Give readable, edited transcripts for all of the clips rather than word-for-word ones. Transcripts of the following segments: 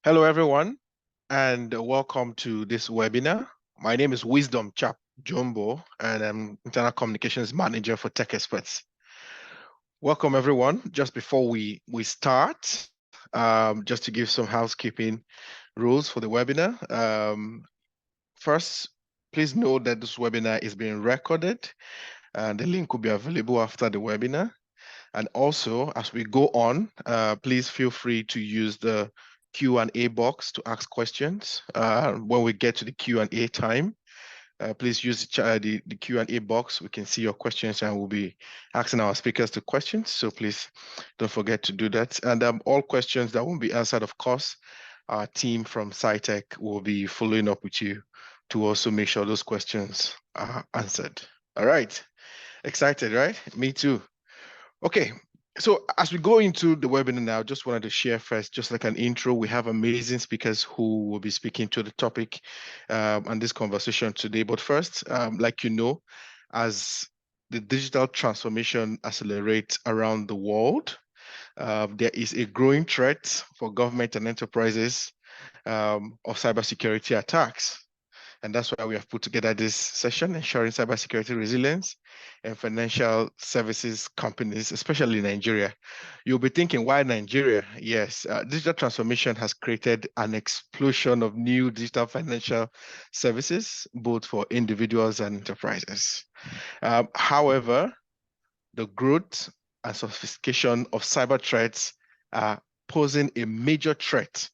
Hello, everyone, and welcome to this webinar. My name is Wisdom Chap Jumbo, and I'm Internal Communications Manager for Tech Experts. Welcome, everyone. Just before we start, just to give some housekeeping rules for the webinar. First, please know that this webinar is being recorded, and the link will be available after the webinar. And also, as we go on, please feel free to use the Q&A box to ask questions. When we get to the Q&A time, please use the Q&A box. We can see your questions and we'll be asking our speakers the questions. So please don't forget to do that. And all questions that won't be answered, of course, our team from Cytek will be following up with you to also make sure those questions are answered. All right. Excited, right? Me too. Okay, so as we go into the webinar now, just wanted to share first, just like an intro, we have amazing speakers who will be speaking to the topic and this conversation today. But first, like you know, as the digital transformation accelerates around the world, there is a growing threat for government and enterprises of cybersecurity attacks. And that's why we have put together this session, ensuring cybersecurity resilience and financial services companies, especially in Nigeria. You'll be thinking, why Nigeria? Yes, digital transformation has created an explosion of new digital financial services, both for individuals and enterprises. However, the growth and sophistication of cyber threats are posing a major threat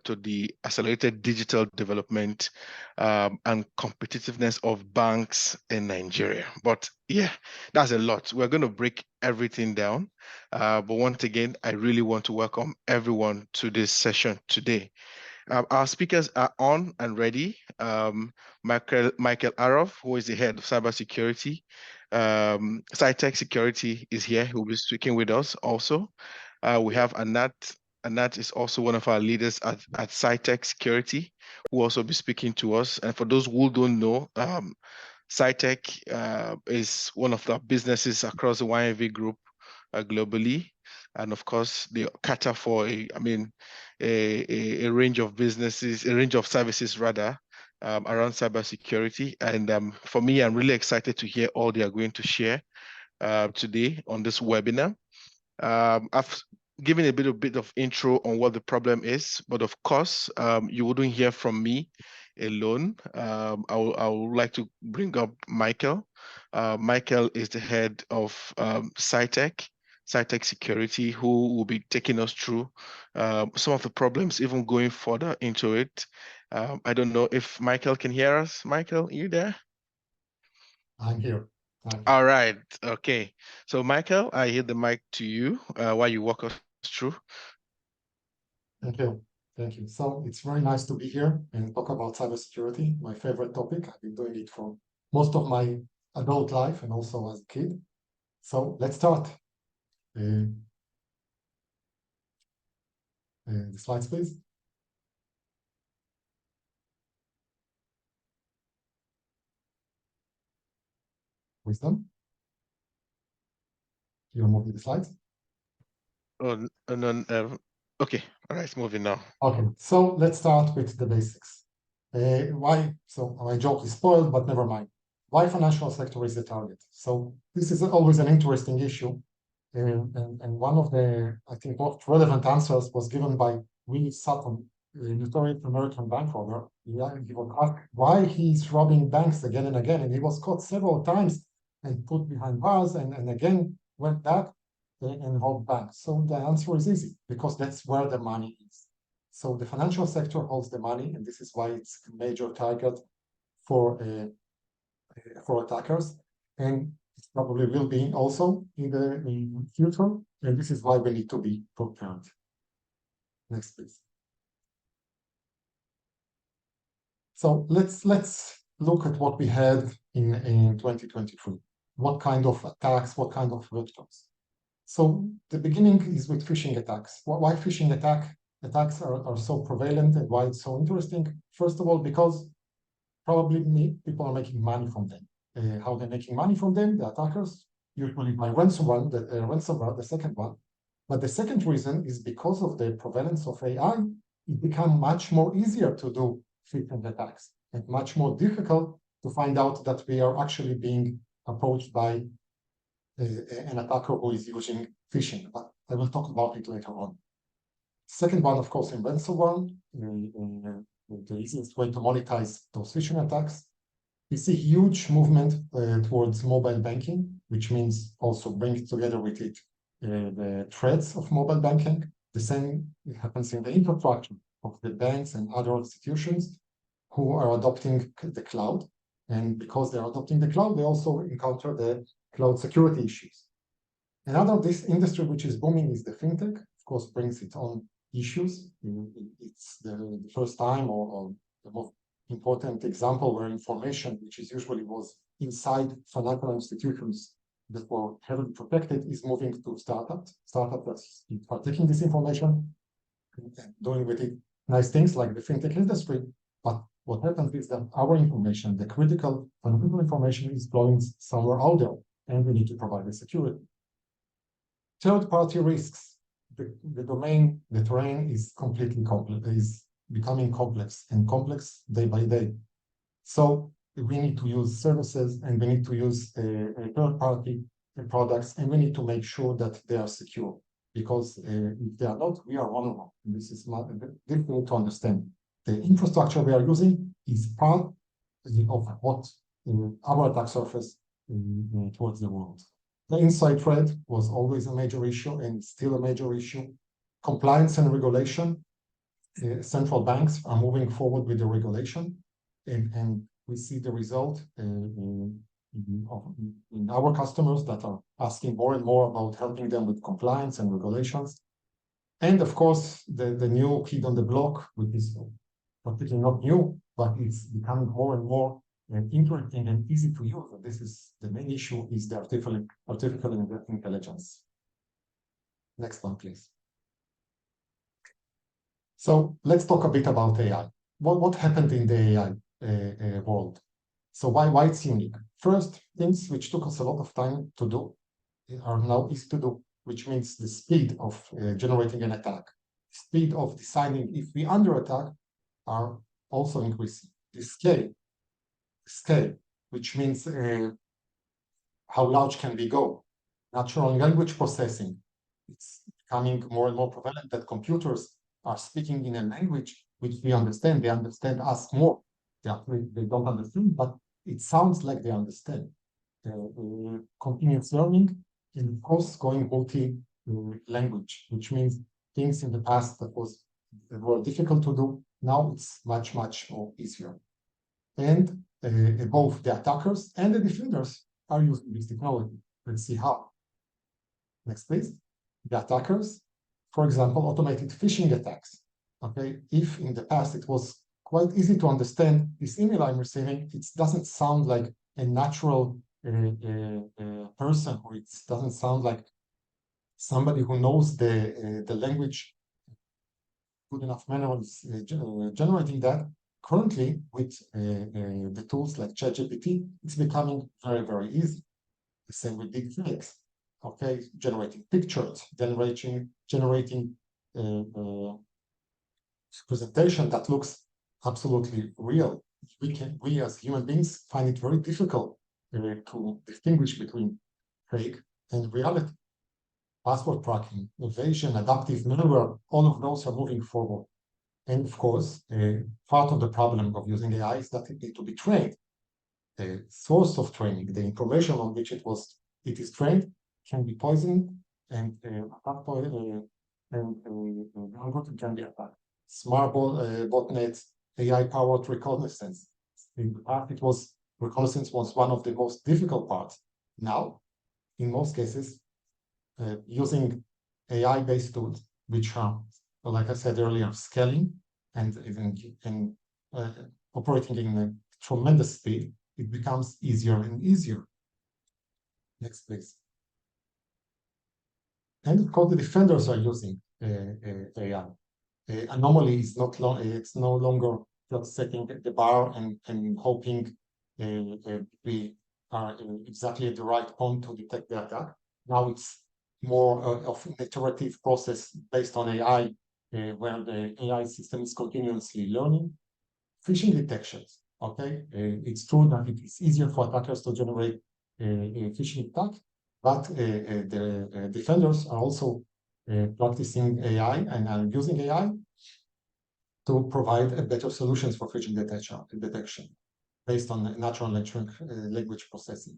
to the accelerated digital development and competitiveness of banks in Nigeria. But yeah, that's a lot. We're going to break everything down. But once again, I really want to welcome everyone to this session today. Our speakers are on and ready. Michael Arov, who is the head of cybersecurity. Cytek Security is here, who will be speaking with us also. We have Anat. Anat is also one of our leaders at Cytek Security, who will also be speaking to us. And for those who don't know, Cytek is one of the businesses across the YNV group globally. And of course, they cater for a range of businesses, a range of services rather, around cybersecurity. And for me, I'm really excited to hear all they are going to share today on this webinar. I've given a bit of intro on what the problem is, but of course, you wouldn't hear from me alone. I would like to bring up Michael. Michael is the head of Cytek Security, who will be taking us through some of the problems, even going further into it. I don't know if Michael can hear us. Michael, are you there? I'm here. All right. Okay. So, Michael, I yield the mic to you while you walk us through. Thank you. Thank you. So it's very nice to be here and talk about cybersecurity, my favorite topic. I've been doing it for most of my adult life and also as a kid. So let's start. The slides, please. Wisdom. You're moving the slides. Oh, no, okay. All right. Moving now. Okay. So let's start with the basics. Why? So my joke is spoiled, but never mind. Why financial sector is the target? So this is always an interesting issue. And one of the, I think, most relevant answers was given by Willie Sutton, a notorious American bank robber. He was asked why he's robbing banks again and again, and he was caught several times and put behind bars, and again went back and robbed banks. So the answer is easy, because that's where the money is. So the financial sector holds the money, and this is why it's a major target for attackers. And it probably will be also in the future, and this is why we need to be prepared. Next, please. So let's look at what we had in 2023. What kind of attacks, what kind of victims? So the beginning is with phishing attacks. Why phishing attacks are so prevalent and why it's so interesting? First of all, because probably people are making money from them. How they're making money from them, the attackers, usually by ransomware, the second one. But the second reason is because of the prevalence of AI, it became much more easier to do phishing attacks and much more difficult to find out that we are actually being approached by an attacker who is using phishing. But I will talk about it later on. Second one, of course, in ransomware, the easiest way to monetize those phishing attacks. We see huge movement towards mobile banking, which means also bringing together with it the threats of mobile banking. The same happens in the infrastructure of the banks and other institutions who are adopting the cloud. And because they're adopting the cloud, they also encounter the cloud security issues. Another this industry which is booming is the fintech. Of course, brings its own issues. It's the first time or the most important example where information, which is usually was inside financial institutions that were heavily protected, is moving to startups that are taking this information and doing with it nice things like the fintech industry. But what happens is that our information, the critical financial information, is flowing somewhere out there, and we need to provide the security. Third-party risks. The domain, the terrain is completely complex, is becoming complex and complex day by day. So we need to use services and we need to use third-party products, and we need to make sure that they are secure, because if they are not, we are vulnerable. This is difficult to understand. The infrastructure we are using is part of what our attack surface towards the world. The inside threat was always a major issue and still a major issue. Compliance and regulation. Central banks are moving forward with the regulation, and we see the result in our customers that are asking more and more about helping them with compliance and regulations. And of course, the new kid on the block, which is particularly not new, but it's becoming more and more interesting and easy to use. And this is the main issue, is the artificial intelligence. Next one, please. So let's talk a bit about AI. What happened in the AI world? So why it's unique? First, things which took us a lot of time to do are now easy to do, which means the speed of generating an attack, speed of deciding if we under attack are also increasing. The scale, which means how large can we go? Natural language processing. It's becoming more and more prevalent that computers are speaking in a language which we understand. They understand us more. They don't understand, but it sounds like they understand. Continuous learning, and of course, going multi-language, which means things in the past that were difficult to do, now it's much more easier. And both the attackers and the defenders are using this technology. Let's see how. Next, please. The attackers, for example, automated phishing attacks. Okay, if in the past it was quite easy to understand this email I'm receiving, it doesn't sound like a natural person, or it doesn't sound like somebody who knows the language good enough manner is generating that. Currently, with the tools like ChatGPT, it's becoming very easy. The same with deepfakes. Okay, generating pictures, generating presentation that looks absolutely real. We as human beings find it very difficult to distinguish between fake and reality. Password tracking, evasion, adaptive malware, all of those are moving forward. And of course, part of the problem of using AI is that it needs to be trained. The source of training, the information on which it is trained, can be poisoned, and the algorithm can be attacked. Smart botnets, AI-powered reconnaissance. In the past, reconnaissance was one of the most difficult parts. Now, in most cases, using AI-based tools, which are, like I said earlier, scaling and even operating in a tremendous speed, it becomes easier and easier. Next, please. And of course, the defenders are using AI. Anomaly is it's no longer just setting the bar and hoping we are exactly at the right point to detect the attack. Now it's more of an iterative process based on AI where the AI system is continuously learning. Phishing detections, okay? It's true that it is easier for attackers to generate a phishing attack, but the defenders are also practicing AI and are using AI to provide better solutions for phishing detection based on natural language processing,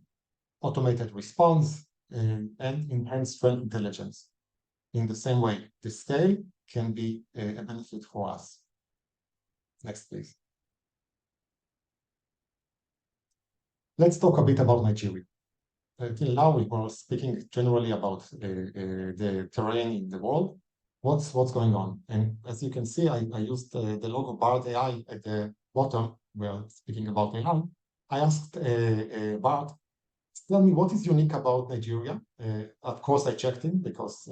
automated response, and enhanced threat intelligence. In the same way, the scale can be a benefit for us. Next, please. Let's talk a bit about Nigeria. Till now, we were speaking generally about the terrain in the world. What's going on? And as you can see, I used the logo Bard AI at the bottom. We're speaking about AI. I asked Bard, tell me what is unique about Nigeria. Of course, I checked in because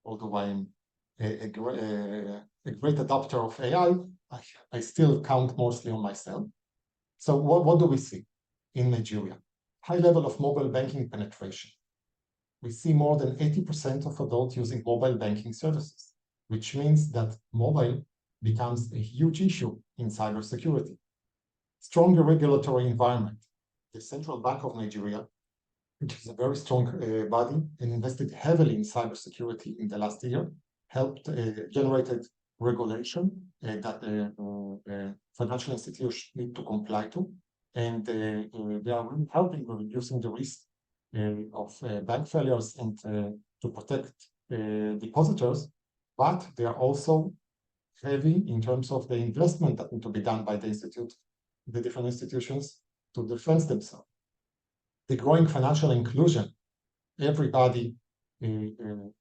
although I'm a great adopter of AI, I still count mostly on myself. So what do we see in Nigeria? High level of mobile banking penetration. We see more than 80% of adults using mobile banking services, which means that mobile becomes a huge issue in cybersecurity. Stronger regulatory environment. The Central Bank of Nigeria, which is a very strong body and invested heavily in cybersecurity in the last year, helped generated regulation that financial institutions need to comply to, and they are really helping with reducing the risk of bank failures and to protect depositors, but they are also heavy in terms of the investment that need to be done by the different institutions to defend themselves. The growing financial inclusion, everybody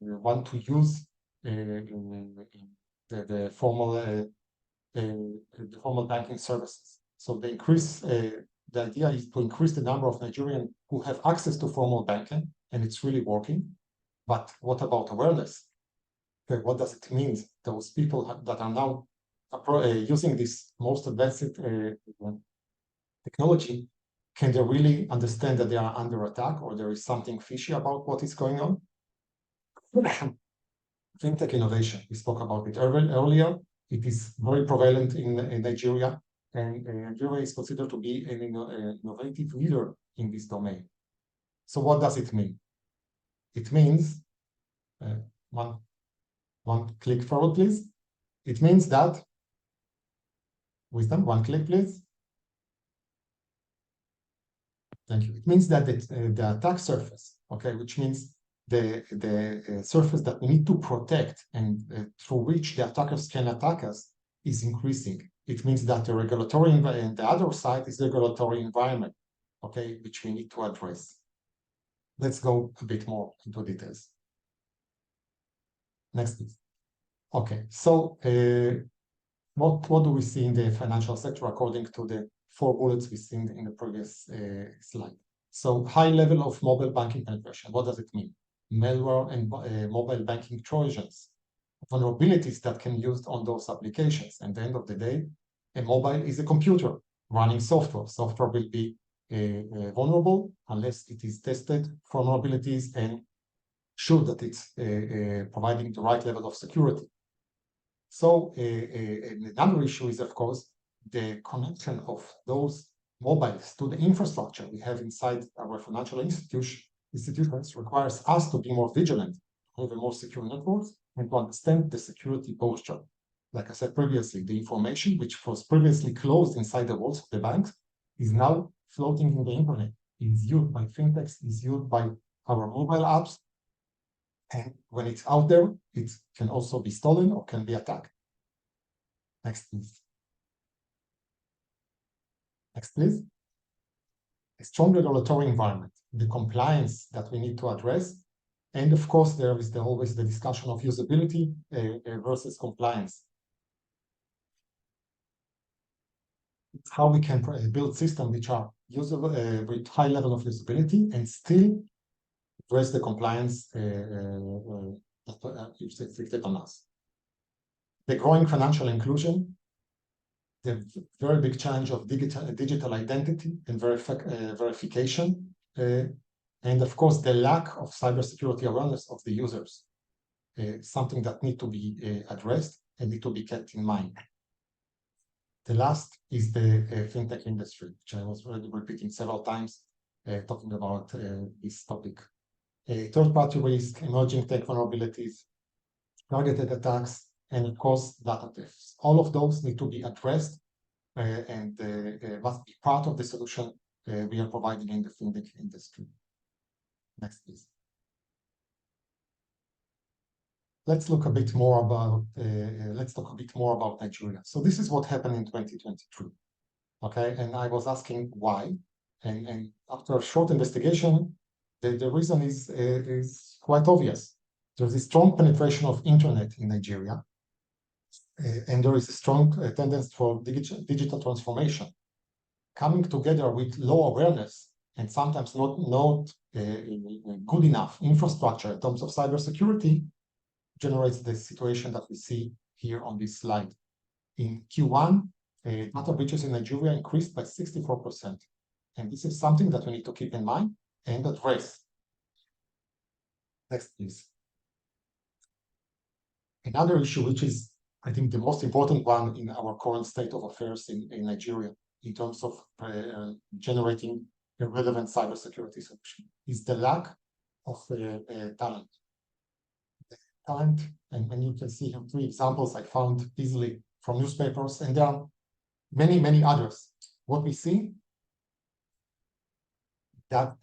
want to use the formal banking services. So the idea is to increase the number of Nigerians who have access to formal banking, and it's really working. But what about awareness? Okay, what does it mean? Those people that are now using this most advanced technology, can they really understand that they are under attack or there is something fishy about what is going on? Fintech innovation, we spoke about it earlier. It is very prevalent in Nigeria, and Nigeria is considered to be an innovative leader in this domain. So what does it mean? It means, one click forward, please. It means that, Wisdom, one click, please. Thank you. It means that the attack surface, okay, which means the surface that we need to protect and through which the attackers can attack us is increasing. It means that the regulatory environment, the other side is the regulatory environment, okay, which we need to address. Let's go a bit more into details. Next, please. Okay, so what do we see in the financial sector according to the 4 bullets we seen in the previous slide? So high level of mobile banking penetration. What does it mean? Malware and mobile banking trojans, vulnerabilities that can be used on those applications. And at the end of the day, a mobile is a computer running software. Software will be vulnerable unless it is tested for vulnerabilities and sure that it's providing the right level of security. So another issue is, of course, the connection of those mobiles to the infrastructure we have inside our financial institutions requires us to be more vigilant, have a more secure network, and to understand the security posture. Like I said previously, the information which was previously closed inside the walls of the banks is now floating in the internet. It's used by fintechs, it's used by our mobile apps, and when it's out there, it can also be stolen or can be attacked. Next, please. Next, please. A strong regulatory environment, the compliance that we need to address. And of course, there is always the discussion of usability versus compliance. It's how we can build systems which are usable with high level of usability and still address the compliance that is inflicted on us. The growing financial inclusion, the very big challenge of digital identity and verification, and of course the lack of cybersecurity awareness of the users. something that need to be addressed and need to be kept in mind. The last is the fintech industry, which I was already repeating several times, talking about this topic. Third-party risk, emerging tech vulnerabilities, targeted attacks, and of course, data thefts. All of those need to be addressed and must be part of the solution we are providing in the fintech industry. Next, please. Let's talk a bit more about Nigeria. So this is what happened in 2023. Okay, and I was asking why, and after a short investigation, the reason is quite obvious. There's a strong penetration of internet in Nigeria, and there is a strong tendency for digital transformation. Coming together with low awareness and sometimes not good enough infrastructure in terms of cybersecurity generates the situation that we see here on this slide. In Q1, data breaches in Nigeria increased by 64%. And this is something that we need to keep in mind and address. Next, please. Another issue, which is, I think, the most important one in our current state of affairs in Nigeria, in terms of generating a relevant cybersecurity solution, is the lack of talent. And you can see here 3 examples I found easily from newspapers, and there are many, many others. What we see that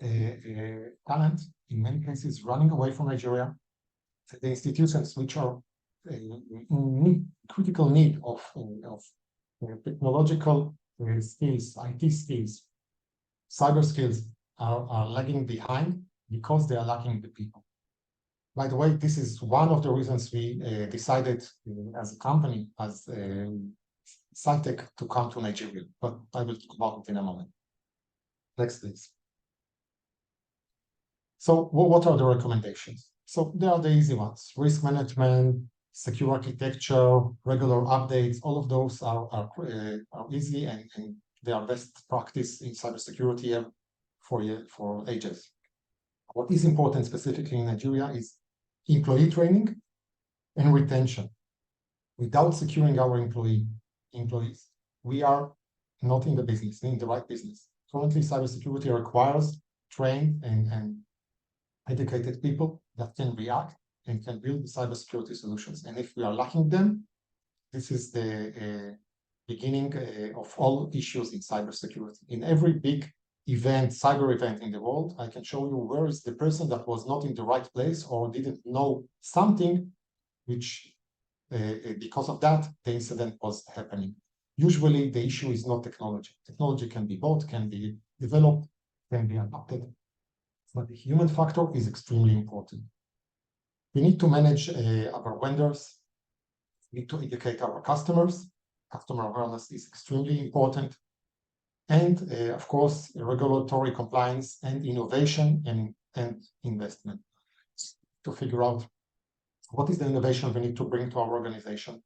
talent, in many cases, running away from Nigeria. The institutions which are in critical need of technological skills, IT skills, cyber skills are lagging behind because they are lacking the people. By the way, this is one of the reasons we decided as a company, as Cytek, to come to Nigeria, but I will talk about it in a moment. Next, please. So what are the recommendations? So there are the easy ones: risk management, secure architecture, regular updates. All of those are easy and they are best practice in cybersecurity for ages. What is important specifically in Nigeria is employee training and retention. Without securing our employees, we are not in the business, in the right business. Currently, cybersecurity requires trained and educated people that can react and can build cybersecurity solutions. And if we are lacking them, this is the beginning of all issues in cybersecurity. In every big event, cyber event in the world, I can show you where is the person that was not in the right place or didn't know something, which because of that, the incident was happening. Usually the issue is not technology. Technology can be bought, can be developed, can be adopted, but the human factor is extremely important. We need to manage our vendors. We need to educate our customers. Customer awareness is extremely important. And of course, regulatory compliance and innovation and investment to figure out what is the innovation we need to bring to our organization.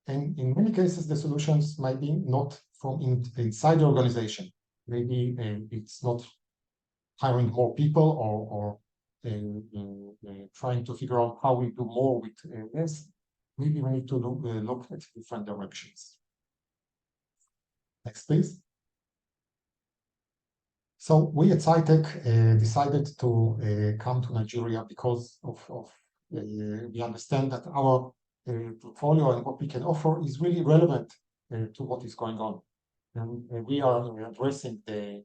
And in many cases, the solutions might be not from inside the organization. Maybe it's not hiring more people or trying to figure out how we do more with less. Maybe we need to look at different directions. Next, please. So we at Cytek decided to come to Nigeria because we understand that our portfolio and what we can offer is really relevant to what is going on. And we are addressing the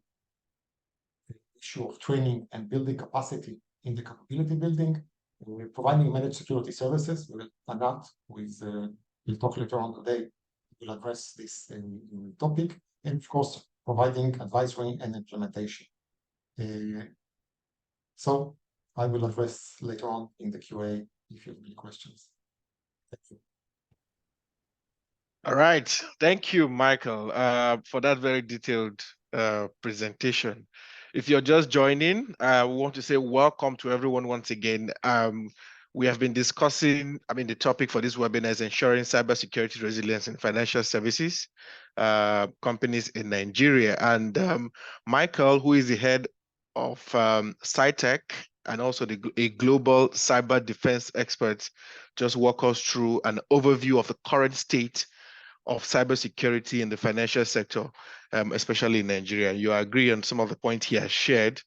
issue of training and building capacity in the capability building. We're providing managed security services. We'll talk later on today. We'll address this topic, and of course, providing advisory and implementation. So I will address later on in the QA if you have any questions. Thank you. All right. Thank you, Michael, for that very detailed presentation. If you're just joining, we want to say welcome to everyone once again. We have been discussing, the topic for this webinar is ensuring cybersecurity resilience in financial services companies in Nigeria. And Michael, who is the head of Cytek and also a global cyber defense expert, just walk us through an overview of the current state of cybersecurity in the financial sector, especially in Nigeria. You agree on some of the points he has shared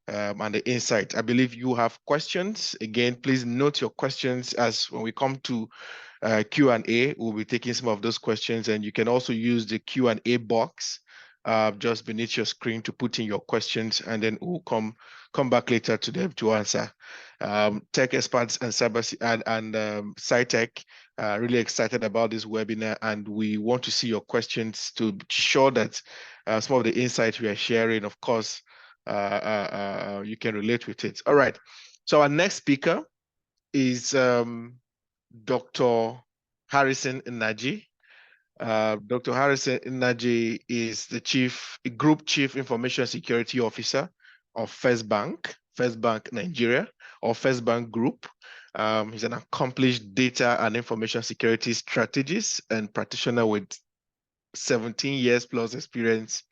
and the insight. I believe you have questions. Again, please note your questions as when we come to Q&A, we'll be taking some of those questions, and you can also use the Q&A box just beneath your screen to put in your questions, and then we'll come back later to them to answer. Tech experts and Cytek really excited about this webinar, and we want to see your questions to show that some of the insights we are sharing, of course, you can relate with it. All right. So our next speaker is Dr. Harrison Inaji. Dr. Harrison Inaji is the Group Chief Information Security Officer of First Bank Nigeria, or First Bank Group. He's an accomplished data and information security strategist and practitioner with 17 years plus experience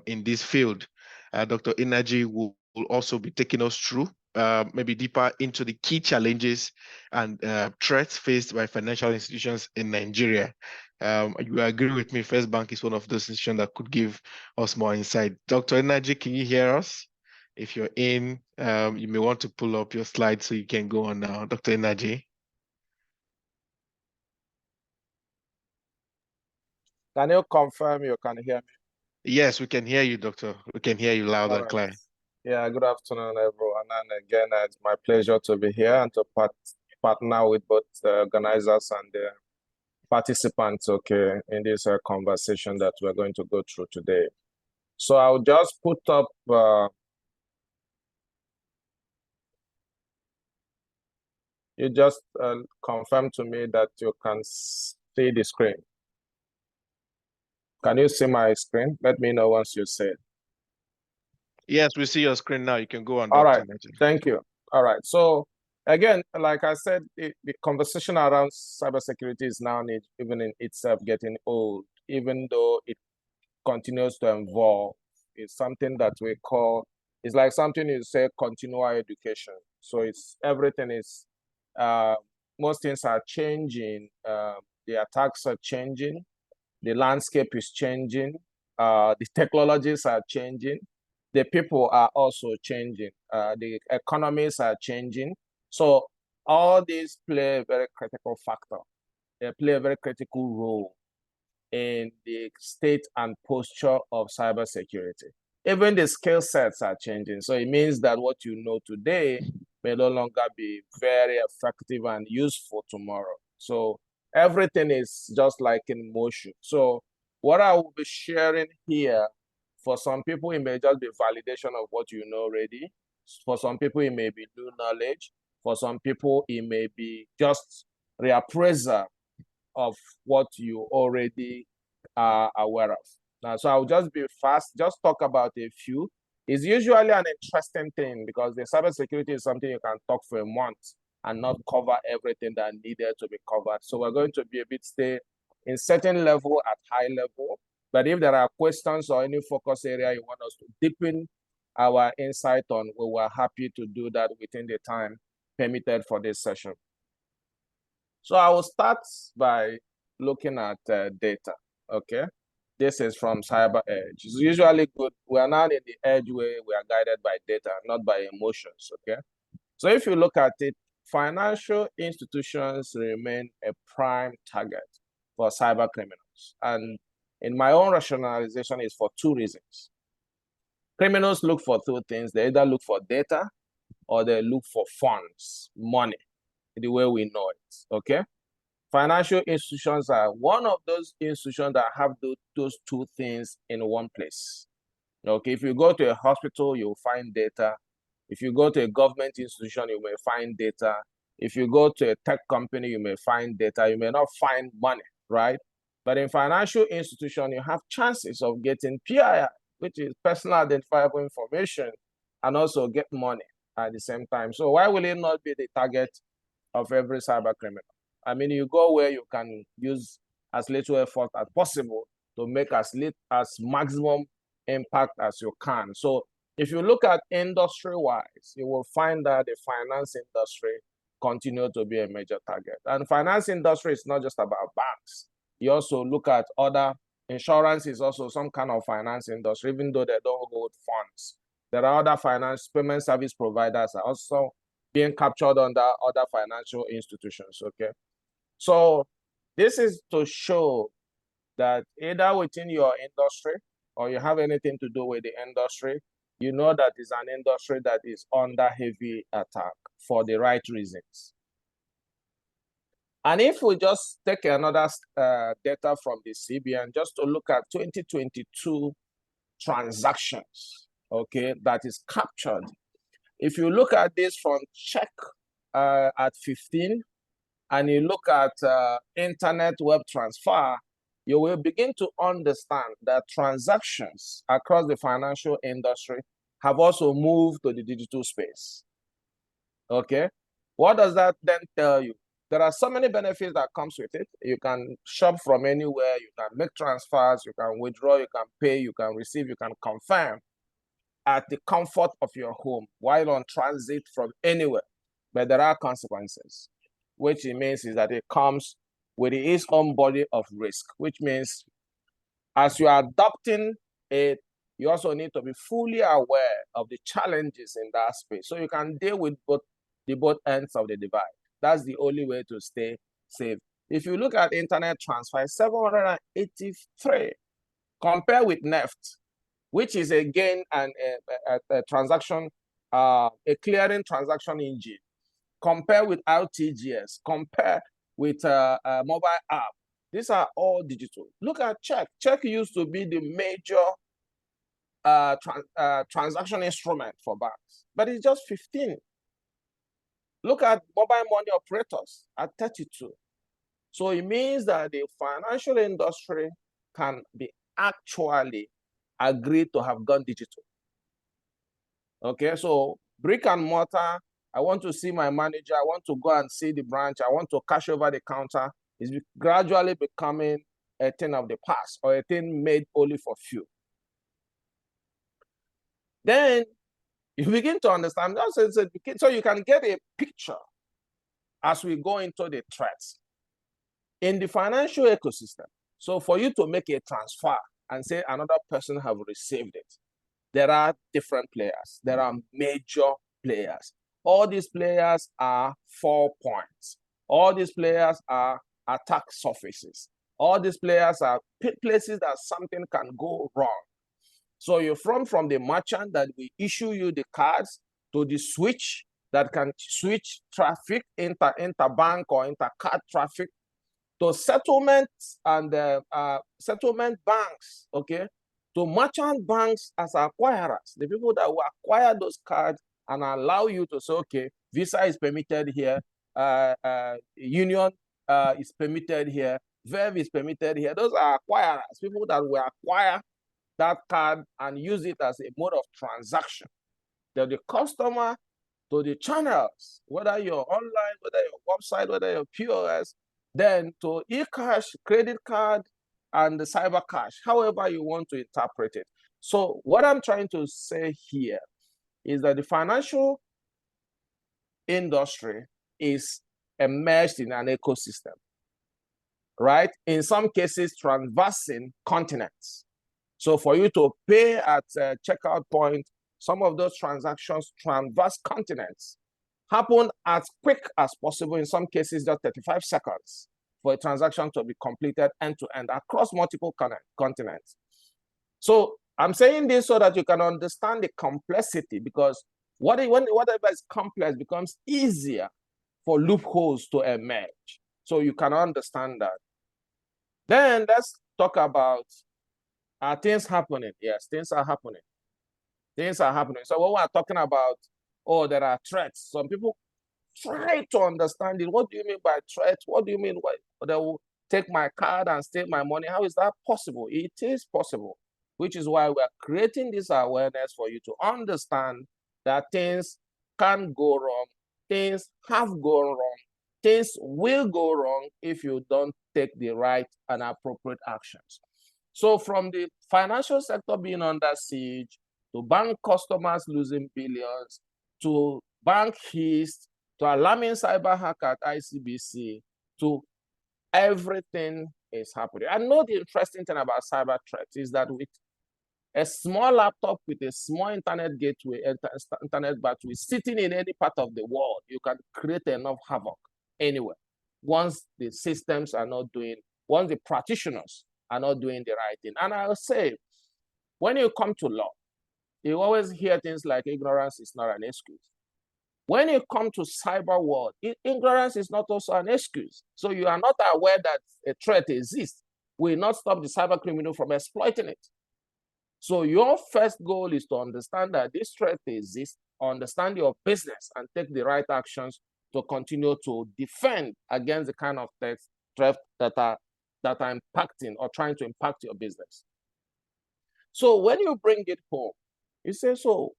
in this field. Dr. Inaji will also be taking us through maybe deeper into the key challenges and threats faced by financial institutions in Nigeria. You agree with me, First Bank is one of those institutions that could give us more insight. Dr. Inaji, can you hear us? If you're in, you may want to pull up your slides so you can go on now. Dr. Inaji. Can you confirm you can hear me? Yes, we can hear you, Doctor. We can hear you loud and clear. Yeah, good afternoon, everyone. And again, it's my pleasure to be here and to partner with both the organizers and the participants, okay, in this conversation that we're going to go through today. So I'll just put up, you just confirm to me that you can see the screen. Can you see my screen? Let me know once you see it. Yes, we see your screen now. You can go on. All Dr. right, thank you. All right, so again, like I said, the conversation around cybersecurity is now even in itself getting old, even though it continues to evolve. It's something that we call, it's like something you say continual education. So it's everything is, most things are changing. The attacks are changing. The landscape is changing. The technologies are changing. The people are also changing. The economies are changing. So all these play a very critical factor. They play a very critical role in the state and posture of cybersecurity. Even the skill sets are changing. So it means that what you know today may no longer be very effective and useful tomorrow. So everything is just like in motion. So what I will be sharing here, for some people, it may just be validation of what you know already. For some people, it may be new knowledge. For some people, it may be just reappraisal of what you already are aware of. Now, so I'll just be fast, just talk about a few. It's usually an interesting thing because the cybersecurity is something you can talk for a month and not cover everything that needed to be covered. So we're going to be a bit stay in certain level at high level. But if there are questions or any focus area you want us to deepen our insight on, we were happy to do that within the time permitted for this session. So I will start by looking at data, okay? This is from Cyber Edge. It's usually good. We are not in the edge where we are guided by data, not by emotions, okay? So if you look at it, financial institutions remain a prime target for cyber criminals. And in my own rationalization is for two reasons. Criminals look for two things. They either look for data or they look for funds, money, the way we know it, okay? Financial institutions are one of those institutions that have those two things in one place. Okay, if you go to a hospital, you'll find data. If you go to a government institution, you may find data. If you go to a tech company, you may find data. You may not find money, right? But in financial institution, you have chances of getting PII, which is personal identifiable information, and also get money at the same time. So why will it not be the target of every cyber criminal? I mean, you go where you can use as little effort as possible to make as maximum impact as you can. So If you look at industry-wise, you will find that the finance industry continue to be a major target. And finance industry is not just about banks. You also look at other, insurance is also some kind of finance industry, even though they don't hold funds. There are other finance payment service providers are also being captured under other financial institutions, okay? So this is to show that either within your industry or you have anything to do with the industry, you know that it's an industry that is under heavy attack for the right reasons. And if we just take another data from the CBN, just to look at 2022 transactions, okay, that is captured. If you look at this from check at 15, and you look at internet web transfer, you will begin to understand that transactions across the financial industry have also moved to the digital space. Okay, what does that then tell you? There are so many benefits that comes with it. You can shop from anywhere, you can make transfers, you can withdraw, you can pay, you can receive, you can confirm at the comfort of your home while on transit from anywhere. But there are consequences, which it means is that it comes with its own body of risk, which means as you are adopting it, you also need to be fully aware of the challenges in that space so you can deal with both ends of the divide. That's the only way to stay safe. If you look at internet transfer, 783, compare with NEFT, which is again a transaction, a clearing transaction engine. Compare with RTGS, compare with a mobile app. These are all digital. Look at check. Check used to be the major transaction instrument for banks, but it's just 15. Look at mobile money operators at 32. So it means that the financial industry can be actually agreed to have gone digital. Okay, so brick and mortar, I want to see my manager, I want to go and see the branch, I want to cash over the counter, is gradually becoming a thing of the past or a thing made only for few. Then you begin to understand, so you can get a picture as we go into the threats in the financial ecosystem. So for you to make a transfer and say another person have received it, there are different players. There are major players. All these players are 4 points. All these players are attack surfaces. All these players are places that something can go wrong. So you're from the merchant that will issue you the cards to the switch that can switch traffic, interbank or intercard traffic, to settlement and settlement banks, okay, to merchant banks as acquirers, the people that will acquire those cards and allow you to say, okay, Visa is permitted here, Union is permitted here, Verve is permitted here. Those are acquirers, people that will acquire that card and use it as a mode of transaction. They're the customer to the channels, whether you're online, whether your website, whether your POS, then to e-cash, credit card, and the cyber cash, however you want to interpret it. So what I'm trying to say here is that the financial industry is immersed in an ecosystem, right? In some cases, traversing continents. So for you to pay at a checkout point, some of those transactions traverse continents, happen as quick as possible, in some cases just 35 seconds for a transaction to be completed end-to-end across multiple continents. So I'm saying this so that you can understand the complexity, because whatever is complex becomes easier for loopholes to emerge. So you can understand that. Then let's talk about, are things happening? Yes, things are happening. Things are happening. So when we're talking about, oh, there are threats, some people try to understand it. What do you mean by threat? What do you mean they will take my card and steal my money? How is that possible? It is possible, which is why we are creating this awareness for you to understand that things can go wrong, things have gone wrong, things will go wrong if you don't take the right and appropriate actions. So from the financial sector being under siege to bank customers losing billions, to bank hits, to alarming cyber hack at ICBC, to everything is happening. I know the interesting thing about cyber threats is that with a small laptop with a small internet gateway, internet battery, sitting in any part of the world, you can create enough havoc anywhere. Once the systems are not doing, once the practitioners are not doing the right thing. And I'll say, when you come to law, you always hear things like ignorance is not an excuse. When you come to cyber world, ignorance is not also an excuse. So you are not aware that a threat exists, will not stop the cyber criminal from exploiting it. So your first goal is to understand that this threat exists, understand your business, and take the right actions to continue to defend against the kind of threat that are impacting or trying to impact your business. So when you bring it home, you say, so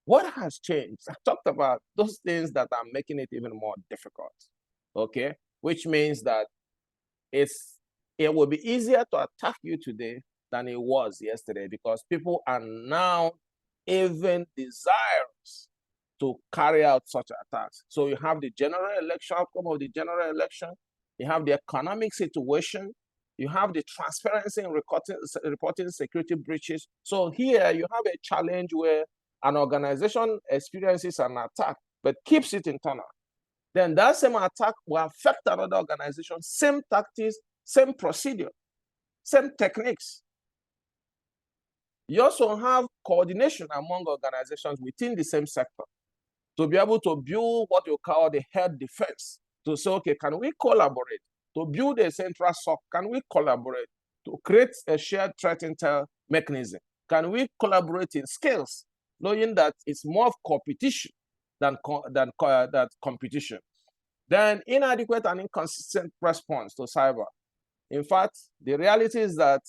what has changed? I talked about those things that are making it even more difficult, okay? Which means that it will be easier to attack you today than it was yesterday, because people are now even desirous to carry out such attacks. So you have the general election, outcome of the general election, you have the economic situation, you have the transparency in reporting security breaches. So here you have a challenge where an organization experiences an attack, but keeps it internal. Then that same attack will affect another organization, same tactics, same procedure, same techniques. You also have coordination among organizations within the same sector to be able to build what you call the head defense, to say, okay, can we collaborate? To build a central SOC, can we collaborate? To create a shared threat intel mechanism, can we collaborate in skills, knowing that it's more of competition than competition? Then inadequate and inconsistent response to cyber. In fact, the reality is that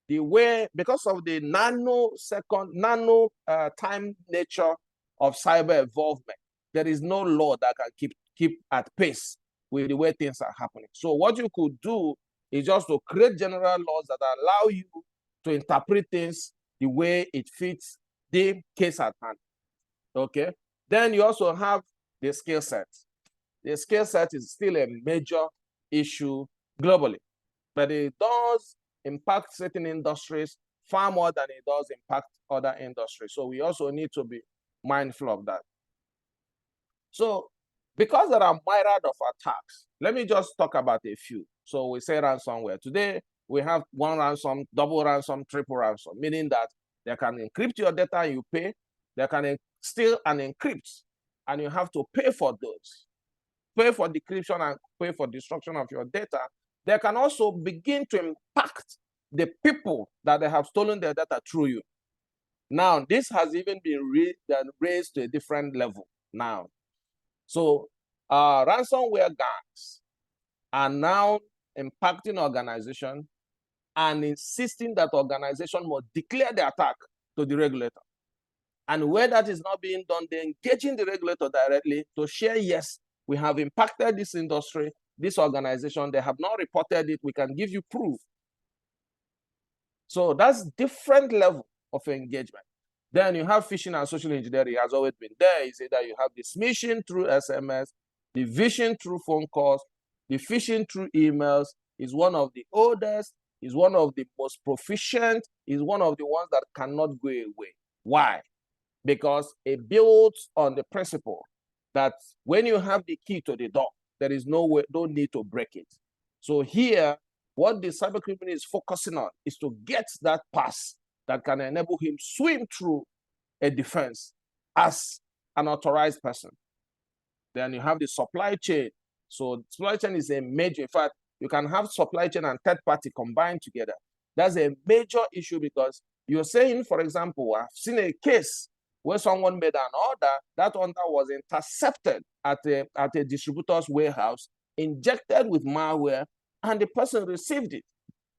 the way, because of the nanosecond, time nature of cyber involvement, there is no law that can keep at pace with the way things are happening. So what you could do is just to create general laws that allow you to interpret things the way it fits the case at hand, okay? Then you also have the skill set. The skill set is still a major issue globally, but it does impact certain industries far more than it does impact other industries. So we also need to be mindful of that. So because there are myriad of attacks, let me just talk about a few. So we say ransomware. Today, we have one ransom, double ransom, triple ransom, meaning that they can encrypt your data and you pay. They can steal and encrypt, and you have to pay for those. Pay for decryption and pay for destruction of your data. They can also begin to impact the people that they have stolen their data through you. Now, this has even been raised to a different level now. So ransomware gangs are now impacting organizations and insisting that organization must declare the attack to the regulator. And where that is not being done, they're engaging the regulator directly to share, yes, we have impacted this industry, this organization, they have not reported it, we can give you proof. So that's different level of engagement. Then you have phishing and social engineering has always been there. Is either you have the smishing through SMS, the phishing through phone calls, the phishing through emails is one of the oldest, is one of the most proficient, is one of the ones that cannot go away. Why? Because it builds on the principle that when you have the key to the door, there is no need to break it. So here, what the cyber criminal is focusing on is to get that pass that can enable him swim through a defense as an authorized person. Then you have the supply chain. So supply chain is a major, in fact, you can have supply chain and third party combined together. That's a major issue because you're saying, for example, I've seen a case where someone made an order, that order was intercepted at a distributor's warehouse, injected with malware, and the person received it,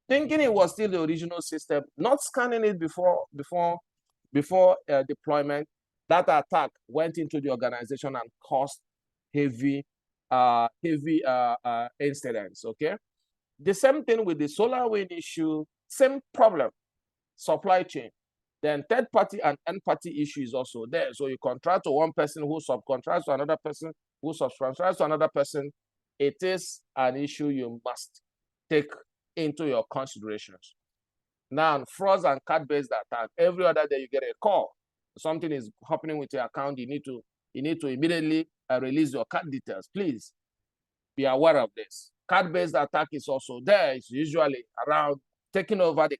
thinking it was still the original system, not scanning it before deployment. That attack went into the organization and caused heavy incidents, okay? The same thing with the SolarWinds issue, same problem, supply chain. Then third party and end party issue is also there. So you contract to one person who subcontracts to another person who subcontracts to another person. It is an issue you must take into your considerations. Now, frauds and card-based attack, every other day you get a call. Something is happening with your account. You need to immediately release your card details. Please be aware of this. Card-based attack is also there. It's usually around taking over the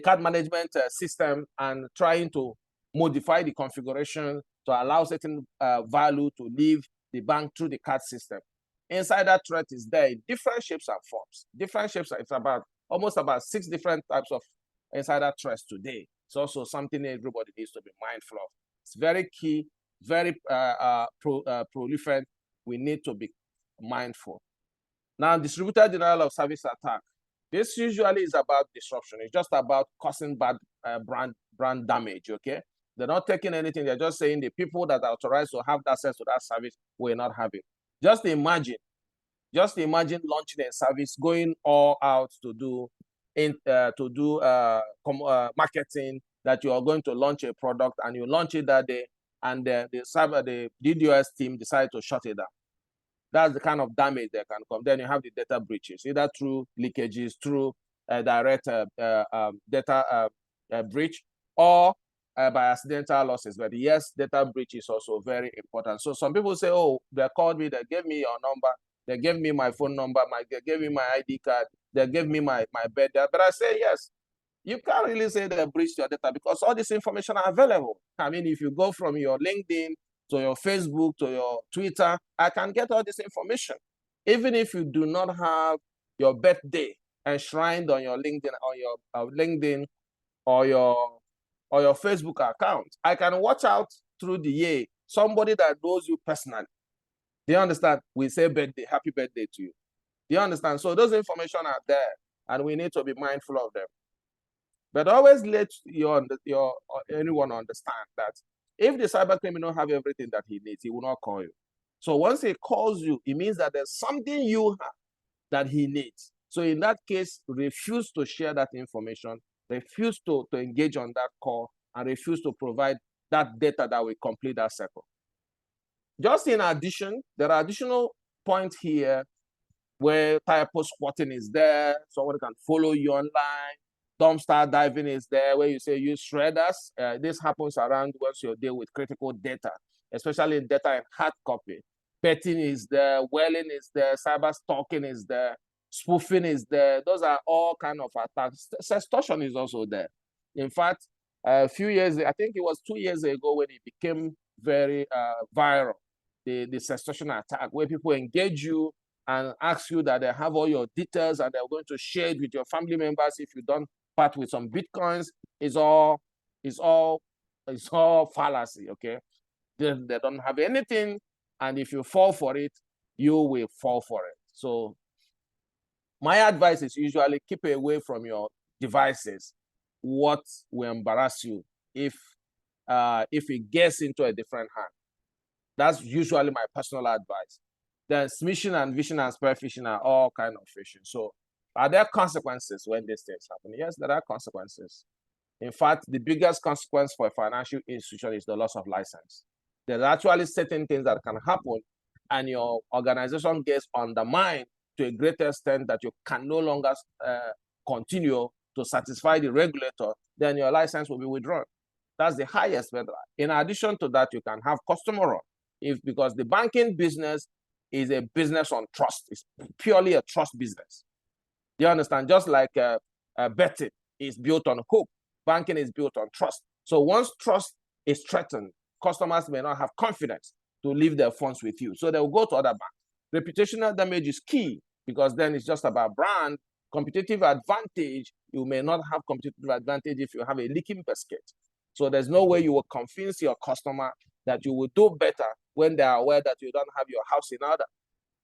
card management system and trying to modify the configuration to allow certain value to leave the bank through the card system. Insider threat is there in different shapes and forms. Different shapes, it's almost about 6 different types of insider threats today. It's also something everybody needs to be mindful of. It's very key, very proliferate. We need to be mindful. Now, distributed denial of service attack. This usually is about disruption. It's just about causing bad brand damage, okay? They're not taking anything. They're just saying the people that are authorized to have access to that service will not have it. Just imagine launching a service, going all out to do marketing, that you are going to launch a product and you launch it that day, and the DDoS team decide to shut it down. That's the kind of damage that can come. Then you have the data breaches, either through leakages, through direct data breach, or by accidental losses. But yes, data breach is also very important. So some people say, oh, they called me, they gave me your number, they gave me my phone number, they gave me my ID card, they gave me my bed. But I say, yes, you can't really say they breached your data because all this information are available. I mean, if you go from your LinkedIn to your Facebook to your Twitter, I can get all this information. Even if you do not have your birthday enshrined on your LinkedIn or your Facebook account, I can watch out through the year somebody that knows you personally. Do you understand? We say birthday, happy birthday to you. Do you understand? So those information are there, and we need to be mindful of them. But always let anyone understand that if the cyber criminal have everything that he needs, he will not call you. So once he calls you, it means that there's something you have that he needs. So in that case, refuse to share that information, refuse to engage on that call, and refuse to provide that data that will complete that circle. Just in addition, there are additional points here where typo squatting is there. Someone can follow you online. Dumpster diving is there, where you say use shredders. This happens around once you deal with critical data, especially data in hard copy. Petting is there, whaling is there, cyber stalking is there, spoofing is there. Those are all kind of attacks. Sextortion is also there. In fact, a few years, I think it was 2 years ago when it became very viral, the sextortion attack, where people engage you and ask you that they have all your details and they're going to share it with your family members if you don't part with some bitcoins. It's all fallacy, okay? They don't have anything, and if you fall for it, you will fall for it. So my advice is usually keep away from your devices what will embarrass you if it gets into a different hand. That's usually my personal advice. Then smishing and vishing and spear phishing are all kind of phishing. So are there consequences when these things happen? Yes, there are consequences. In fact, the biggest consequence for a financial institution is the loss of license. There's actually certain things that can happen, and your organization gets undermined to a greater extent that you can no longer continue to satisfy the regulator, then your license will be withdrawn. That's the highest. But in addition to that, you can have customer run, because the banking business is a business on trust. It's purely a trust business. Do you understand? Just like betting is built on hope, banking is built on trust. So once trust is threatened, customers may not have confidence to leave their funds with you. So they will go to other banks. Reputational damage is key, because then it's just about brand. Competitive advantage, you may not have competitive advantage if you have a leaking basket. So there's no way you will convince your customer that you will do better when they are aware that you don't have your house in order.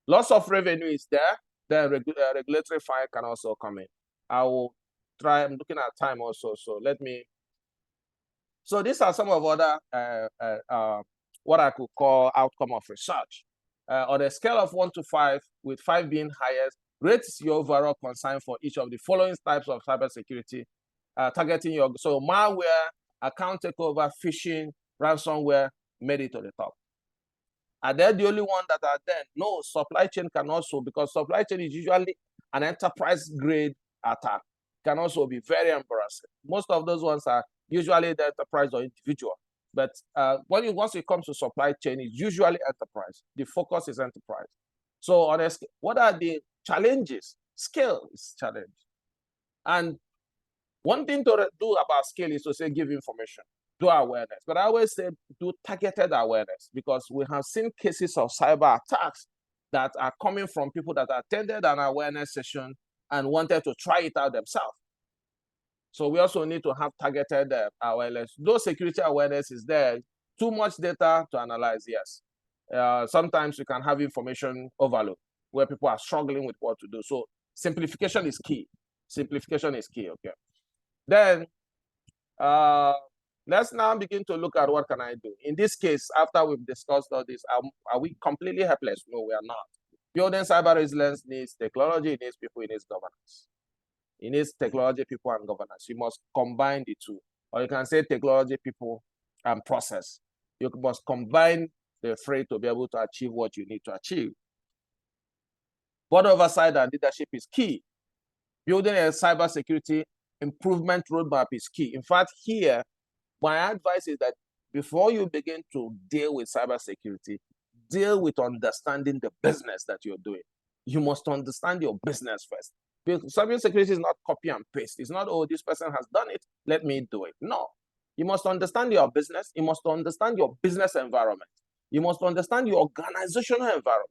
Loss of revenue is there. Then regulatory fine can also come in. I will try, I'm looking at time also, so let me. So these are some of other, what I could call outcome of research. On a scale of 1 to 5, with 5 being highest, rate your overall concern for each of the following types of cybersecurity targeting your, so malware, account takeover, phishing, ransomware made it to the top. Are they the only one that are there? No, supply chain can also, because supply chain is usually an enterprise grade attack, can also be very embarrassing. Most of those ones are usually the enterprise or individual. But once it comes to supply chain, it's usually enterprise. The focus is enterprise. So honestly, what are the challenges? Scale is challenge. And one thing to do about scale is to say, give information, do awareness. But I always say, do targeted awareness, because we have seen cases of cyber attacks that are coming from people that attended an awareness session and wanted to try it out themselves. So we also need to have targeted awareness. Though security awareness is there, too much data to analyze, yes. Sometimes you can have information overload where people are struggling with what to do. So simplification is key. Simplification is key, okay. Then let's now begin to look at what can I do. In this case, after we've discussed all this, are we completely helpless? No, we are not. Building cyber resilience needs technology, it needs people, it needs governance. It needs technology, people, and governance. You must combine the two. Or you can say technology, people, and process. You must combine the three to be able to achieve what you need to achieve. Board oversight and leadership is key. Building a cybersecurity improvement roadmap is key. In fact, here, my advice is that before you begin to deal with cybersecurity, deal with understanding the business that you're doing. You must understand your business first. Because cybersecurity is not copy and paste. It's not, oh, this person has done it, let me do it. No. You must understand your business. You must understand your business environment. You must understand your organizational environment,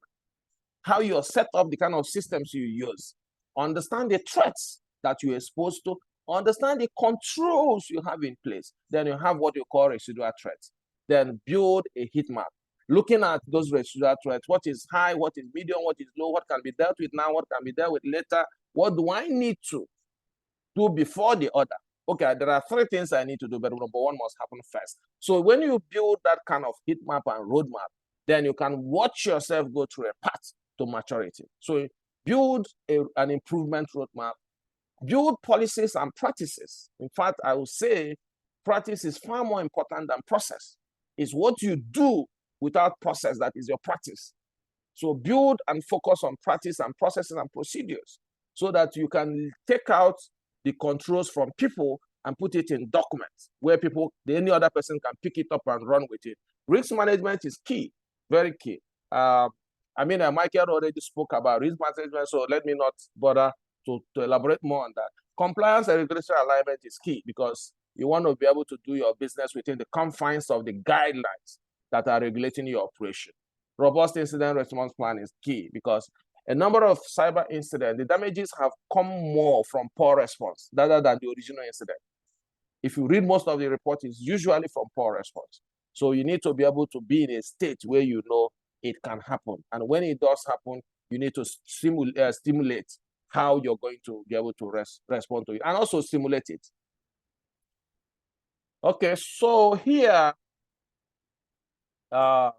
how you're set up, the kind of systems you use. Understand the threats that you're exposed to. Understand the controls you have in place. Then you have what you call residual threats. Then build a heat map. Looking at those residual threats, what is high, what is medium, what is low, what can be dealt with now, what can be dealt with later. What do I need to do before the other? Okay, there are three things I need to do, but number one must happen first. So when you build that kind of heat map and roadmap, then you can watch yourself go through a path to maturity. So build an improvement roadmap, build policies and practices. In fact, I would say practice is far more important than process. It's what you do without process that is your practice. So build and focus on practice and processes and procedures so that you can take out the controls from people and put it in documents where any other person can pick it up and run with it. Risk management is key, very key. Michael already spoke about risk management, so let me not bother to elaborate more on that. Compliance and regulatory alignment is key because you want to be able to do your business within the confines of the guidelines that are regulating your operation. Robust incident response plan is key because a number of cyber incidents, the damages have come more from poor response rather than the original incident. If you read most of the reports, it's usually from poor response. So you need to be able to be in a state where you know it can happen. And when it does happen, you need to stimulate how you're going to be able to respond to it and also stimulate it. Okay, so here, the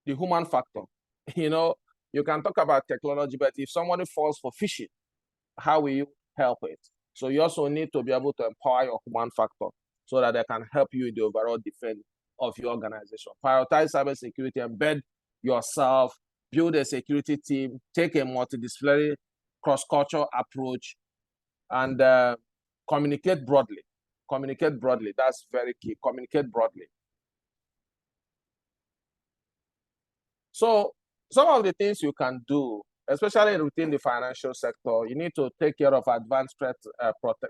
human factor. You can talk about technology, but if somebody falls for phishing, how will you help it? So you also need to be able to empower your human factor so that they can help you in the overall defense of your organization. Prioritize cybersecurity, embed yourself, build a security team, take a multidisciplinary cross-cultural approach, and communicate broadly. Communicate broadly, that's very key. Communicate broadly. So some of the things you can do, especially within the financial sector, you need to take care of advanced threat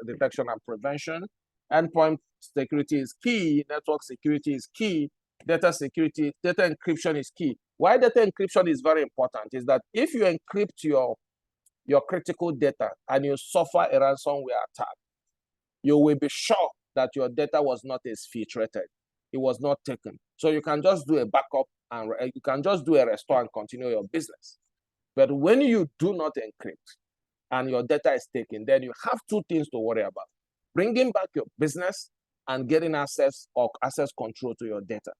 detection and prevention. Endpoint security is key. Network security is key. Data security, data encryption is key. Why data encryption is very important is that if you encrypt your critical data and you suffer a ransomware attack, you will be sure that your data was not exfiltrated. It was not taken. So you can just do a backup and you can just do a restore and continue your business. But when you do not encrypt and your data is taken, then you have two things to worry about: bringing back your business and getting access or access control to your data.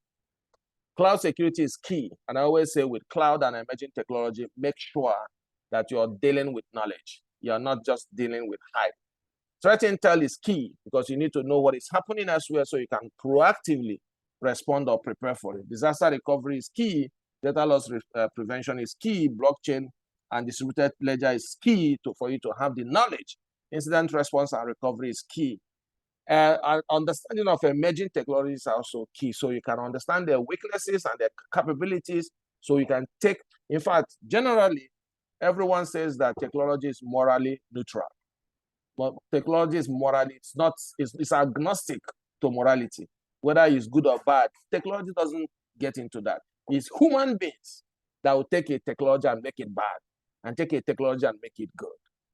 Cloud security is key. And I always say with cloud and emerging technology, make sure that you're dealing with knowledge. You're not just dealing with hype. Threat intel is key because you need to know what is happening elsewhere so you can proactively respond or prepare for it. Disaster recovery is key. Data loss prevention is key. Blockchain and distributed ledger is key for you to have the knowledge. Incident response and recovery is key. Understanding of emerging technologies is also key. So you can understand their weaknesses and their capabilities so you can take, in fact, generally, everyone says that technology is morally neutral. But technology is morally, it's agnostic to morality, whether it's good or bad. Technology doesn't get into that. It's human beings that will take a technology and make it bad, and take a technology and make it good.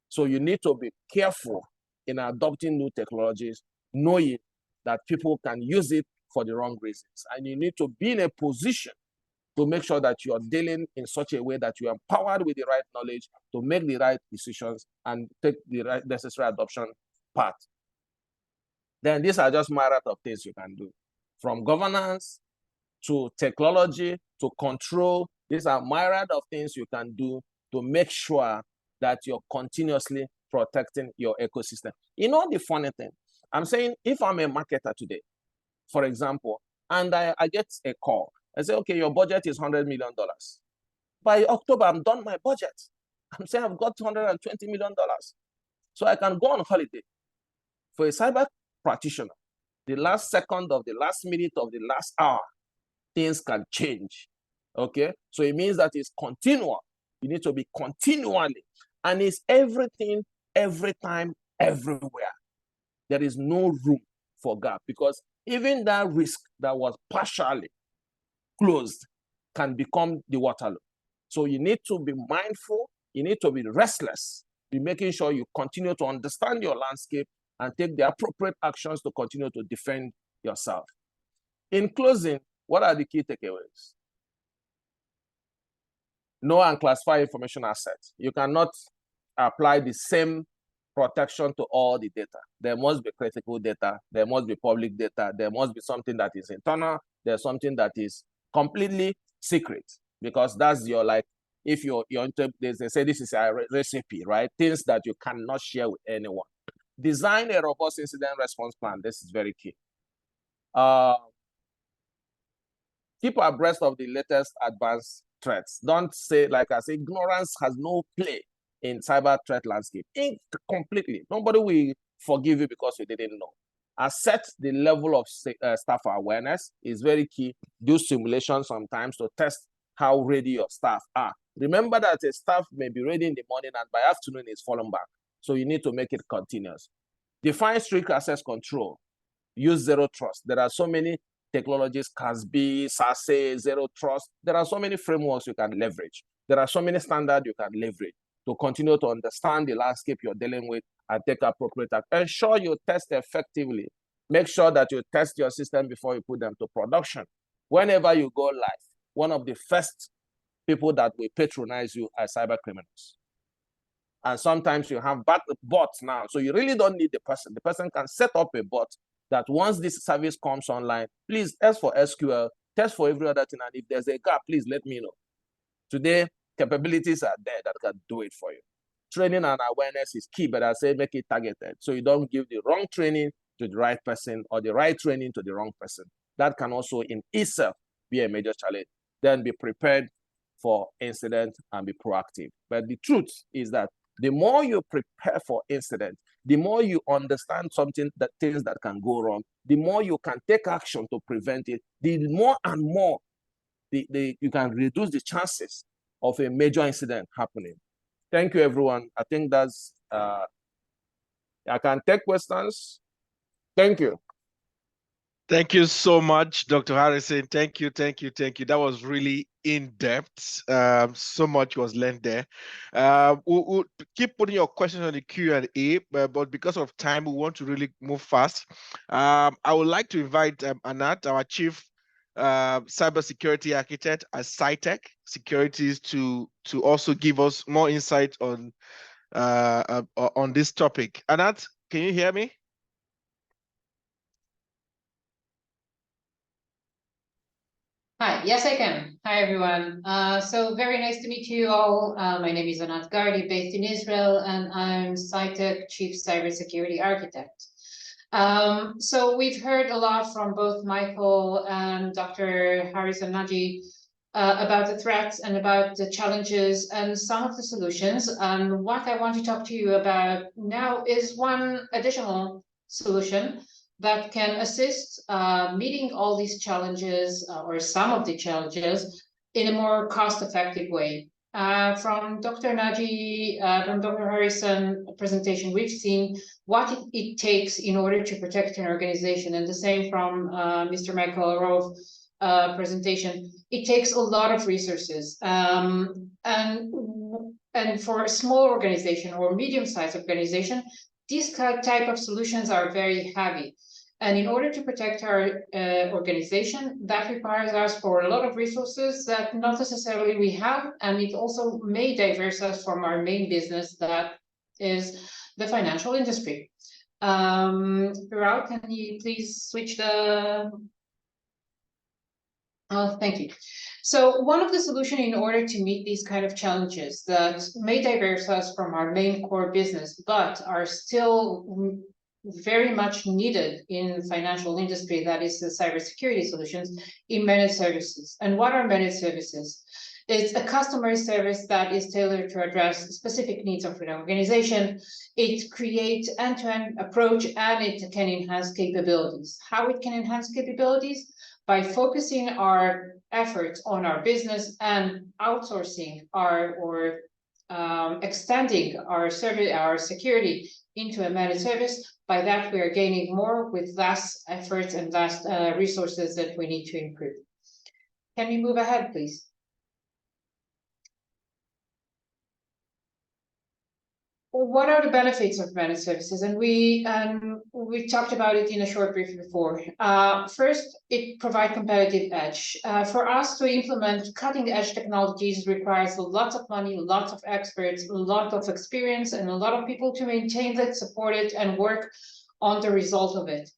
So you need to be careful in adopting new technologies, knowing that people can use it for the wrong reasons. And you need to be in a position to make sure that you are dealing in such a way that you are empowered with the right knowledge to make the right decisions and take the right necessary adoption path. Then these are just myriad of things you can do. From governance to technology to control, these are myriad of things you can do to make sure that you're continuously protecting your ecosystem. You know the funny thing? I'm saying if I'm a marketer today, for example, and I get a call, I say, okay, your budget is $100 million. By October, I'm done my budget. I'm saying I've got $220 million. So I can go on holiday. For a cyber practitioner, the last second of the last minute of the last hour, things can change. Okay? So it means that it's continual. You need to be continually. And it's everything, every time, everywhere. There is no room for gap because even that risk that was partially closed can become the Waterloo. So you need to be mindful, you need to be restless, be making sure you continue to understand your landscape and take the appropriate actions to continue to defend yourself. In closing, what are the key takeaways? Know and classify information assets. You cannot apply the same protection to all the data. There must be critical data, there must be public data, there must be something that is internal, there's something that is completely secret, because that's your, like, if you're they say this is a recipe, right? Things that you cannot share with anyone. Design a robust incident response plan. This is very key. Keep abreast of the latest advanced threats. Don't say, like I say, ignorance has no play in cyber threat landscape. Completely. Nobody will forgive you because you didn't know. Assess the level of staff awareness is very key. Do simulations sometimes to test how ready your staff are. Remember that a staff may be ready in the morning and by afternoon is falling back. So you need to make it continuous. Define strict access control. Use zero trust. There are so many technologies, CASB, SASE, zero trust. There are so many frameworks you can leverage. There are so many standards you can leverage to continue to understand the landscape you're dealing with and take appropriate action. Ensure you test effectively. Make sure that you test your system before you put them to production. Whenever you go live, one of the first people that will patronize you are cyber criminals. And sometimes you have bots now, so you really don't need the person. The person can set up a bot that once this service comes online, please test for SQL, test for every other thing, and if there's a gap, please let me know. Today, capabilities are there that can do it for you. Training and awareness is key, but I say make it targeted, so you don't give the wrong training to the right person or the right training to the wrong person. That can also in itself be a major challenge. Then be prepared for incident and be proactive. But the truth is that the more you prepare for incident, the more you understand things that can go wrong, the more you can take action to prevent it, the more and more you can reduce the chances of a major incident happening. Thank you, everyone. I think that's, I can take questions. Thank you. Thank you so much, Dr. Harrison. Thank you. That was really in-depth. So much was learned there. We'll keep putting your questions on the Q&A, but because of time, we want to really move fast. I would like to invite Anat, our Chief Cybersecurity Architect at Cytek Securities, to also give us more insight on this topic. Anat, can you hear me? Hi, yes, I can. Hi, everyone. So very nice to meet you all. My name is Anat Gardi, based in Israel, and I'm Cytek Chief Cybersecurity Architect. So we've heard a lot from both Michael and Dr. Harrison Naji about the threats and about the challenges and some of the solutions. And what I want to talk to you about now is one additional solution that can assist meeting all these challenges or some of the challenges in a more cost-effective way. From Dr. Naji, from Dr. Harrison presentation, we've seen what it takes in order to protect an organization, and the same from Mr. Michael Rove presentation. It takes a lot of resources, and for a small organization or medium-sized organization, these type of solutions are very heavy. And in order to protect our organization, that requires us for a lot of resources that not necessarily we have, and it also may divert us from our main business, that is the financial industry. Raul, can you please switch the... Oh, thank you. So one of the solutions in order to meet these kind of challenges that may divert us from our main core business, but are still very much needed in financial industry, that is the cybersecurity solutions in managed services. And what are managed services? It's a customer service that is tailored to address specific needs of an organization. It creates end-to-end approach, and it can enhance capabilities. How it can enhance capabilities? By focusing our efforts on our business and outsourcing or extending our service, our security into a managed service. By that, we are gaining more with less efforts and less resources that we need to improve. Can we move ahead, please? What are the benefits of managed services? And we talked about it in a short brief before. First, it provides competitive edge. For us to implement cutting-edge technologies requires lots of money, lots of experts, a lot of experience, and a lot of people to maintain it, support it, and work on the result of it.